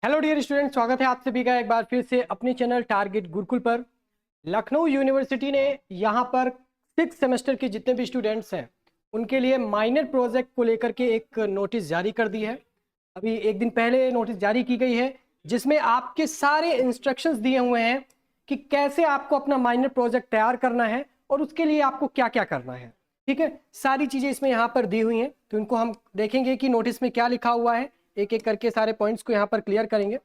Hello dear student, स्वागत है आप सभी का एक बार फिर से अपने चैनल टारगेट गुरुकुल पर। लखनऊ यूनिवर्सिटी ने यहाँ पर 6 सेमेस्टर के जितने भी स्टूडेंट्स हैं उनके लिए माइनर प्रोजेक्ट को लेकर के एक नोटिस जारी कर दी है। अभी एक दिन पहले नोटिस जारी की गई है जिसमें आपके सारे इंस्ट्रक्शंस दिए हुए हैं कि कैसे आपको अपना माइनर प्रोजेक्ट तैयार करना है और उसके लिए आपको क्या क्या करना है। ठीक है, सारी चीज़ें इसमें यहाँ पर दी हुई हैं, तो इनको हम देखेंगे कि नोटिस में क्या लिखा हुआ है। एक एक करके सारे पॉइंट्स को यहाँ पर क्लियर करेंगे।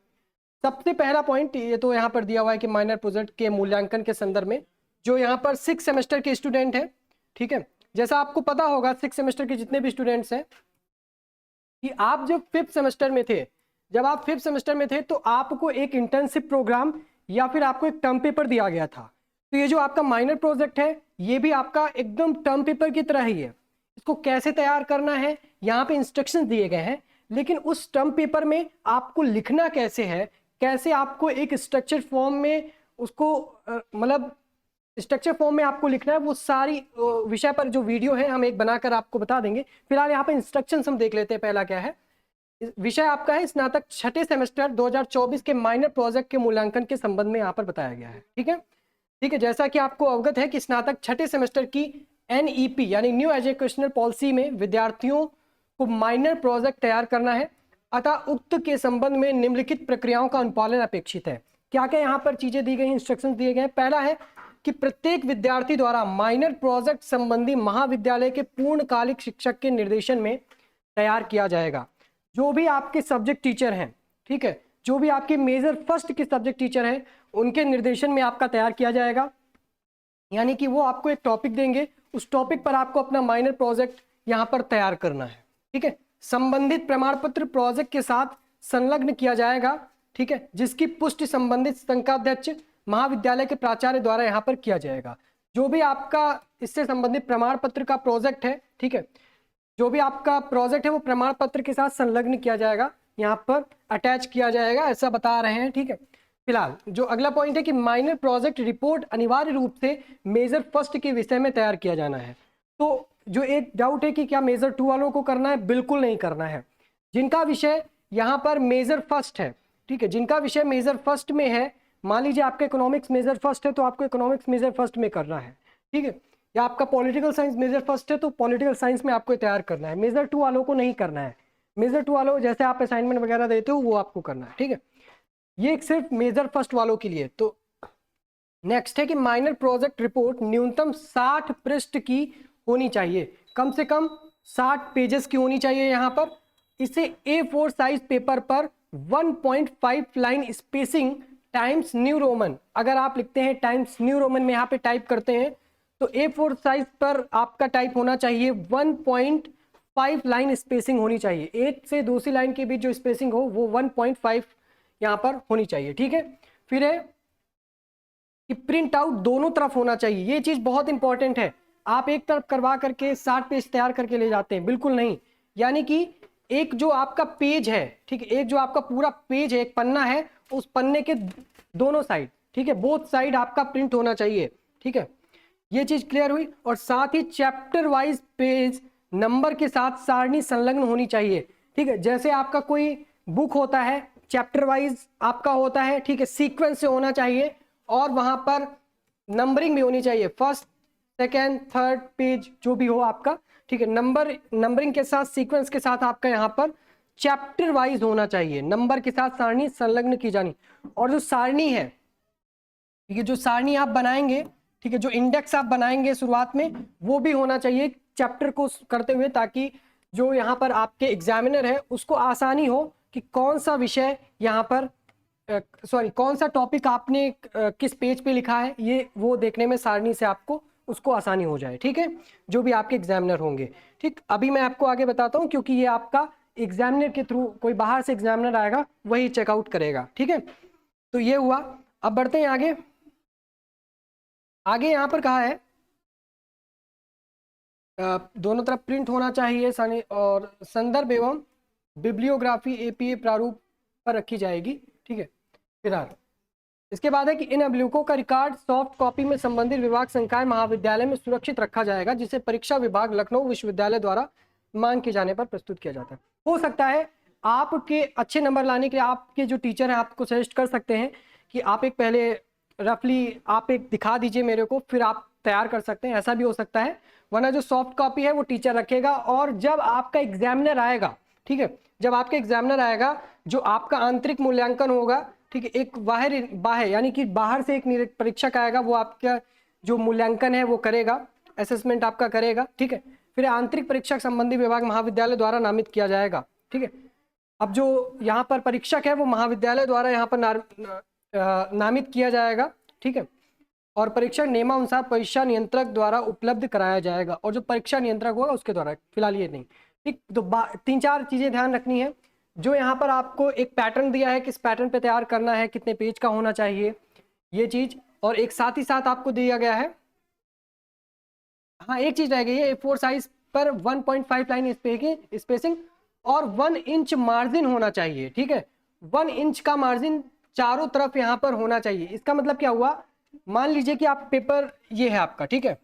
सबसे पहला पॉइंट ये तो यहाँ पर दिया हुआ है कि माइनर प्रोजेक्ट के मूल्यांकन के संदर्भ में जो यहाँ पर 6 सेमेस्टर के स्टूडेंट हैं, ठीक है, जैसा आपको पता होगा 6 सेमेस्टर के जितने भी स्टूडेंट्स हैं कि आप जब 5th सेमेस्टर में थे, जब आप 5th सेमेस्टर में थे तो आपको एक इंटर्नशिप प्रोग्राम या फिर आपको एक टर्म पेपर दिया गया था। तो ये जो आपका माइनर प्रोजेक्ट है ये भी आपका एकदम टर्म पेपर की तरह ही है। इसको कैसे तैयार करना है यहाँ पे इंस्ट्रक्शंस दिए गए हैं, लेकिन उस टर्म पेपर में आपको लिखना कैसे है, कैसे आपको एक स्ट्रक्चर फॉर्म में उसको मतलब स्ट्रक्चर फॉर्म में आपको लिखना है, वो सारी विषय पर जो वीडियो है हम एक बनाकर आपको बता देंगे। फिलहाल यहाँ पे इंस्ट्रक्शंस हम देख लेते हैं। पहला क्या है, विषय आपका है स्नातक छठे सेमेस्टर 2024 के माइनर प्रोजेक्ट के मूल्यांकन के संबंध में यहाँ पर बताया गया है। ठीक है, ठीक है, जैसा कि आपको अवगत है कि स्नातक छठे सेमेस्टर की NEP यानी न्यू एजुकेशनल पॉलिसी में विद्यार्थियों को माइनर प्रोजेक्ट तैयार करना है, अतः उक्त के संबंध में निम्नलिखित प्रक्रियाओं का अनुपालन अपेक्षित है। क्या क्या यहाँ पर चीजें दी गई, इंस्ट्रक्शंस दिए गए हैं। पहला है कि प्रत्येक विद्यार्थी द्वारा माइनर प्रोजेक्ट संबंधी महाविद्यालय के पूर्णकालिक शिक्षक के निर्देशन में तैयार किया जाएगा। जो भी आपके सब्जेक्ट टीचर हैं, ठीक है, जो भी आपके मेजर फर्स्ट के सब्जेक्ट टीचर हैं उनके निर्देशन में आपका तैयार किया जाएगा। यानी कि वो आपको एक टॉपिक देंगे, उस टॉपिक पर आपको अपना माइनर प्रोजेक्ट यहाँ पर तैयार करना है। ठीक है, संबंधित प्रमाण पत्र प्रोजेक्ट के साथ संलग्न किया जाएगा। ठीक है, जिसकी पुष्टि संबंधित संकाध्यक्ष महाविद्यालय के प्राचार्य द्वारा यहाँ पर किया जाएगा। जो भी आपका इससे संबंधित प्रमाण पत्र का प्रोजेक्ट है, ठीक है, जो भी आपका प्रोजेक्ट है वो प्रमाण पत्र के साथ संलग्न किया जाएगा, यहाँ पर अटैच किया जाएगा, ऐसा बता रहे हैं। ठीक है, फिलहाल जो अगला पॉइंट है कि माइनर प्रोजेक्ट रिपोर्ट अनिवार्य रूप से मेजर फर्स्ट के विषय में तैयार किया जाना है। तो जो एक डाउट है कि क्या मेजर 2 वालों को करना है, बिल्कुल नहीं करना है। जिनका विषय यहाँ पर मेजर फर्स्ट है, ठीक है, जिनका विषय मेजर फर्स्ट में है, मान लीजिए आपका इकोनॉमिक्स मेजर फर्स्ट है तो आपको इकोनॉमिक्स मेजर फर्स्ट में करना है। ठीक है, या आपका पॉलिटिकल साइंस मेजर फर्स्ट है तो पॉलिटिकल साइंस में आपको तैयार करना है। मेजर 2 वालों को नहीं करना है। मेजर 2 वालों जैसे आप असाइनमेंट वगैरह देते हो वो आपको करना है। ठीक है, ये सिर्फ मेजर फर्स्ट वालों के लिए। तो नेक्स्ट है कि माइनर प्रोजेक्ट रिपोर्ट न्यूनतम 60 पृष्ठ की होनी चाहिए, कम से कम 60 पेजेस की होनी चाहिए यहाँ पर। इसे A4 साइज पेपर पर 1.5 line spacing times new Roman, अगर आप लिखते हैं टाइम्स न्यू रोमन में यहाँ पे टाइप करते हैं तो A4 साइज पर आपका टाइप होना चाहिए 1.5 लाइन स्पेसिंग होनी चाहिए। एक से दूसरी लाइन के बीच जो स्पेसिंग हो वो 1.5 यहाँ पर होनी चाहिए। ठीक है, फिर है कि प्रिंट आउट दोनों तरफ होना चाहिए। ये चीज बहुत इंपॉर्टेंट है। आप एक तरफ करवा करके 60 पेज तैयार करके ले जाते हैं, बिल्कुल नहीं। यानी कि एक जो आपका पेज है, ठीक है, एक जो आपका पूरा पेज है, एक पन्ना है, उस पन्ने के दोनों साइड, ठीक है, बोथ साइड आपका प्रिंट होना चाहिए। ठीक है, ये चीज क्लियर हुई। और साथ ही चैप्टर वाइज पेज नंबर के साथ सारणी संलग्न होनी चाहिए। ठीक है, जैसे आपका कोई बुक होता है चैप्टर वाइज आपका होता है, ठीक है, सीक्वेंस से होना चाहिए और वहां पर नंबरिंग भी होनी चाहिए, फर्स्ट सेकेंड थर्ड पेज जो भी हो आपका। ठीक है, नंबरिंग के साथ सीक्वेंस के साथ आपका यहाँ पर चैप्टर वाइज होना चाहिए, नंबर के साथ सारणी संलग्न की जानी। और जो सारणी है, ठीक है, जो सारणी आप बनाएंगे, ठीक है, जो इंडेक्स आप बनाएंगे शुरुआत में वो भी होना चाहिए चैप्टर को करते हुए, ताकि जो यहाँ पर आपके एग्जामिनर है उसको आसानी हो कि कौन सा विषय यहाँ पर कौन सा टॉपिक आपने किस पेज पे लिखा है, ये वो देखने में सारणी से आपको उसको आसानी हो जाए। ठीक है, जो भी आपके एग्जामिनर होंगे। ठीक, अभी मैं आपको आगे बताता हूँ क्योंकि ये आपका एग्जामिनर के थ्रू, कोई बाहर से एग्जामिनर आएगा वही चेकआउट करेगा। ठीक है, तो ये हुआ। अब बढ़ते हैं आगे। आगे यहाँ पर कहा है दोनों तरफ प्रिंट होना चाहिए और संदर्भ एवं बिब्लियोग्राफी APA प्रारूप पर रखी जाएगी। ठीक है, फिलहाल इसके बाद है कि इन अभिलेखों का रिकॉर्ड सॉफ्ट कॉपी में संबंधित विभाग संकाय महाविद्यालय में सुरक्षित रखा जाएगा, जिसे परीक्षा विभाग लखनऊ विश्वविद्यालय द्वारा मांग किए जाने पर प्रस्तुत किया जाता है। हो सकता है आपके अच्छे नंबर लाने के लिए आपके जो टीचर हैं आपको सजेस्ट कर सकते हैं कि आप एक पहले रफली आप एक दिखा दीजिए मेरे को, फिर आप तैयार कर सकते हैं, ऐसा भी हो सकता है। वरना जो सॉफ्ट कॉपी है वो टीचर रखेगा, और जब आपका एग्जामिनर आएगा, ठीक है, जब आपका एग्जामिनर आएगा, जो आपका आंतरिक मूल्यांकन होगा, ठीक है, एक बाहर यानी कि बाहर से एक परीक्षक आएगा, वो आपका जो मूल्यांकन है वो करेगा, असेसमेंट आपका करेगा, ठीक है। फिर आंतरिक परीक्षक संबंधी विभाग महाविद्यालय द्वारा नामित किया जाएगा, ठीक है। अब जो यहाँ पर परीक्षक है वो महाविद्यालय द्वारा यहाँ पर नामित किया जाएगा, ठीक है। और परीक्षा नियमानुसार परीक्षा नियंत्रक द्वारा उपलब्ध कराया जाएगा, और जो परीक्षा नियंत्रक होगा उसके द्वारा, फिलहाल ये नहीं, ठीक। तो 3-4 चीजें ध्यान रखनी है। जो यहाँ पर आपको एक पैटर्न दिया है, किस पैटर्न पे तैयार करना है, कितने पेज का होना चाहिए, ये चीज, और एक साथ ही साथ आपको दिया गया है, हाँ एक चीज रह गई है, A4 साइज पर 1.5 लाइन स्पेसिंग और 1 इंच मार्जिन होना चाहिए, ठीक है। 1 इंच का मार्जिन चारों तरफ यहाँ पर होना चाहिए। इसका मतलब क्या हुआ, मान लीजिए कि आप पेपर ये है आपका, ठीक है,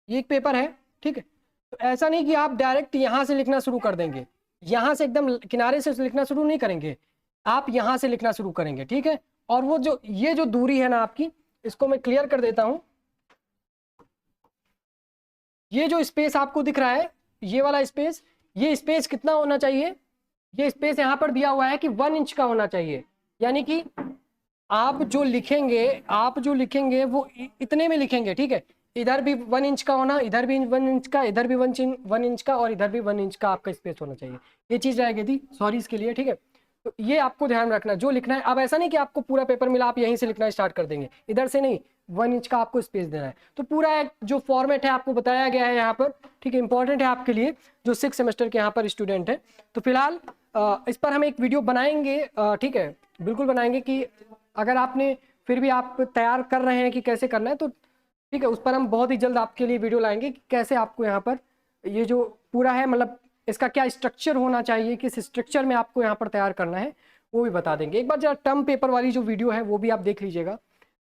ये एक पेपर है, ठीक है। तो ऐसा नहीं कि आप डायरेक्ट यहाँ से लिखना शुरू कर देंगे, यहाँ से एकदम किनारे से लिखना शुरू नहीं करेंगे, आप यहाँ से लिखना शुरू करेंगे, ठीक है। और वो जो ये जो दूरी है ना आपकी, इसको मैं क्लियर कर देता हूँ। ये जो स्पेस आपको दिख रहा है, ये वाला स्पेस, ये स्पेस कितना होना चाहिए, ये स्पेस यहाँ पर दिया हुआ है कि 1 इंच का होना चाहिए। यानी कि आप जो लिखेंगे वो इतने में लिखेंगे, ठीक है। इधर भी 1 इंच का होना, इधर भी 1 इंच का, इधर भी 1 इंच का, और इधर भी 1 इंच का आपका स्पेस होना चाहिए। ये चीज रहेगी थी, सॉरी इसके लिए, ठीक है। तो ये आपको ध्यान रखना, जो लिखना है। अब ऐसा नहीं कि आपको पूरा पेपर मिला आप यहीं से लिखना स्टार्ट कर देंगे, इधर से नहीं, 1 इंच का आपको स्पेस देना है। तो पूरा एक जो फॉर्मेट है आपको बताया गया है यहाँ पर, ठीक है, इंपॉर्टेंट है आपके लिए जो 6 सेमेस्टर के यहाँ पर स्टूडेंट है। तो फिलहाल इस पर हम एक वीडियो बनाएंगे, ठीक है, बिल्कुल बनाएंगे, कि अगर आपने फिर भी आप तैयार कर रहे हैं कि कैसे करना है, तो ठीक है, उस पर हम बहुत ही जल्द आपके लिए वीडियो लाएंगे कि कैसे आपको यहाँ पर ये जो पूरा है, मतलब इसका क्या स्ट्रक्चर होना चाहिए, किस स्ट्रक्चर में आपको यहाँ पर तैयार करना है, वो भी बता देंगे। एक बार जरा टर्म पेपर वाली जो वीडियो है वो भी आप देख लीजिएगा,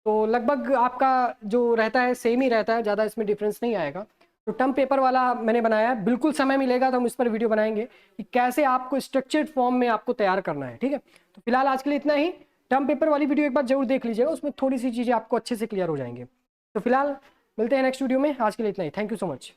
तो लगभग आपका जो रहता है सेम ही रहता है, ज़्यादा इसमें डिफरेंस नहीं आएगा। तो टर्म पेपर वाला मैंने बनाया है, बिल्कुल समय मिलेगा तो हम इस पर वीडियो बनाएंगे कि कैसे आपको स्ट्रक्चर्ड फॉर्म में आपको तैयार करना है, ठीक है। तो फिलहाल आज के लिए इतना ही। टर्म पेपर वाली वीडियो एक बार जरूर देख लीजिएगा, उसमें थोड़ी सी चीज़ें आपको अच्छे से क्लियर हो जाएंगे। तो फिलहाल मिलते हैं नेक्स्ट वीडियो में, आज के लिए इतना ही। Thank you so much.